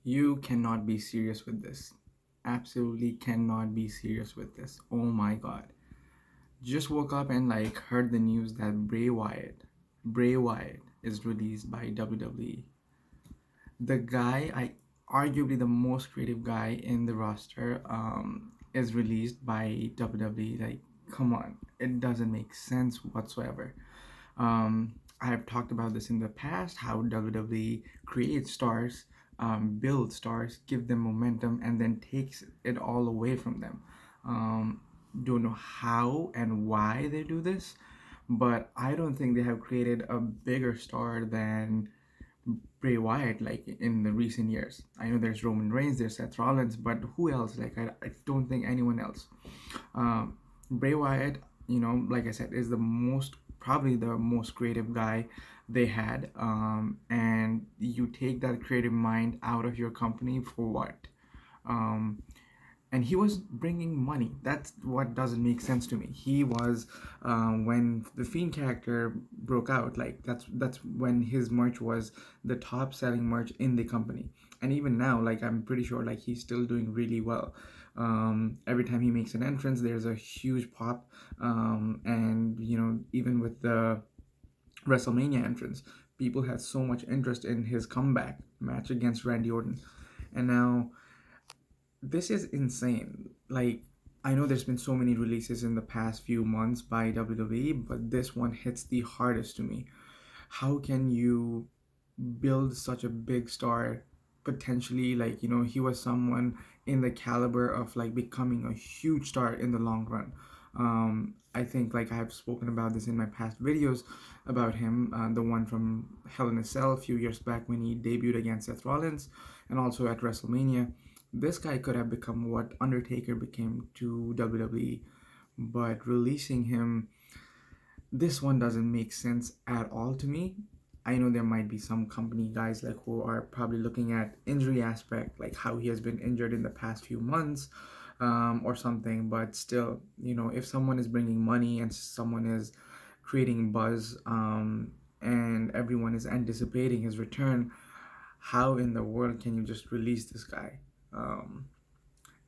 You cannot be serious with this. Absolutely cannot be serious with this. Oh my god. Just woke up and heard the news that Bray Wyatt is released by WWE. The guy, arguably the most creative guy in the roster, is released by WWE. Like, come on, it doesn't make sense whatsoever. I have talked about this in the past, how WWE creates stars, builds stars, give them momentum, and then takes it all away from them. Um, don't know how and why they do this, but I don't think they have created a bigger star than Bray Wyatt in the recent years. I know there's Roman Reigns, there's Seth Rollins, but who else? I don't think anyone else. Bray Wyatt, like I said, is probably the most creative guy they had. And you take that creative mind out of your company for what? Um, and he was bringing money. That's what doesn't make sense to me. He was, when the Fiend character broke out, that's when his merch was the top selling merch in the company. And even now, I'm pretty sure he's still doing really well. Every time he makes an entrance, there's a huge pop. And even with the WrestleMania entrance, people had so much interest in his comeback match against Randy Orton. And now this is insane. I know there's been so many releases in the past few months by WWE, but this one hits the hardest to me. How can you build such a big star potentially? He was someone in the caliber of becoming a huge star in the long run. I think I have spoken about this in my past videos about him, the one from Hell in a Cell a few years back when he debuted against Seth Rollins, and also at WrestleMania. This guy could have become what Undertaker became to WWE, but releasing him, this one doesn't make sense at all to me. I know there might be some company guys who are probably looking at injury aspect, like how he has been injured in the past few months, or something. But still, if someone is bringing money and someone is creating buzz, and everyone is anticipating his return, how in the world can you just release this guy? Um,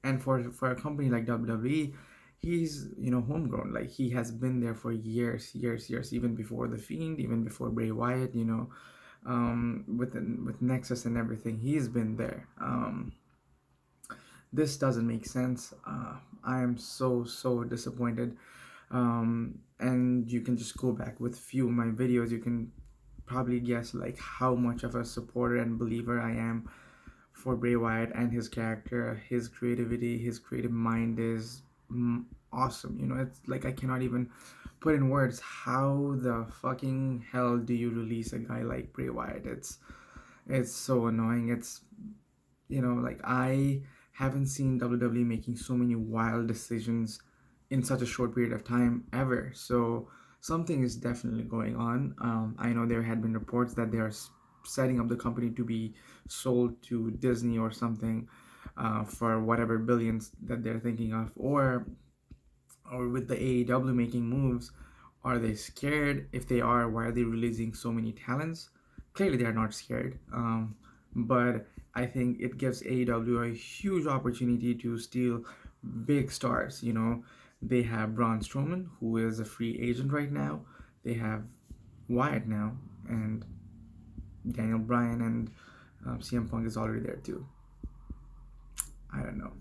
and for a company like WWE, he's homegrown. He has been there for years, even before the Fiend, even before Bray Wyatt. With Nexus and everything, he's been there. This doesn't make sense. I am so disappointed. And you can just go back with few of my videos. You can probably guess how much of a supporter and believer I am for Bray Wyatt and his character. His creativity, his creative mind is awesome. It's I cannot even put in words how the fucking hell do you release a guy like Bray Wyatt. It's so annoying. It's I haven't seen WWE making so many wild decisions in such a short period of time ever. So something is definitely going on. I know there had been reports that they are setting up the company to be sold to Disney or something, for whatever billions that they're thinking of, or with the AEW making moves, are they scared? If they are, why are they releasing so many talents? Clearly, they are not scared. But I think it gives AEW a huge opportunity to steal big stars. They have Braun Strowman, who is a free agent right now. They have Wyatt now, and Daniel Bryan, and CM Punk is already there too. I don't know.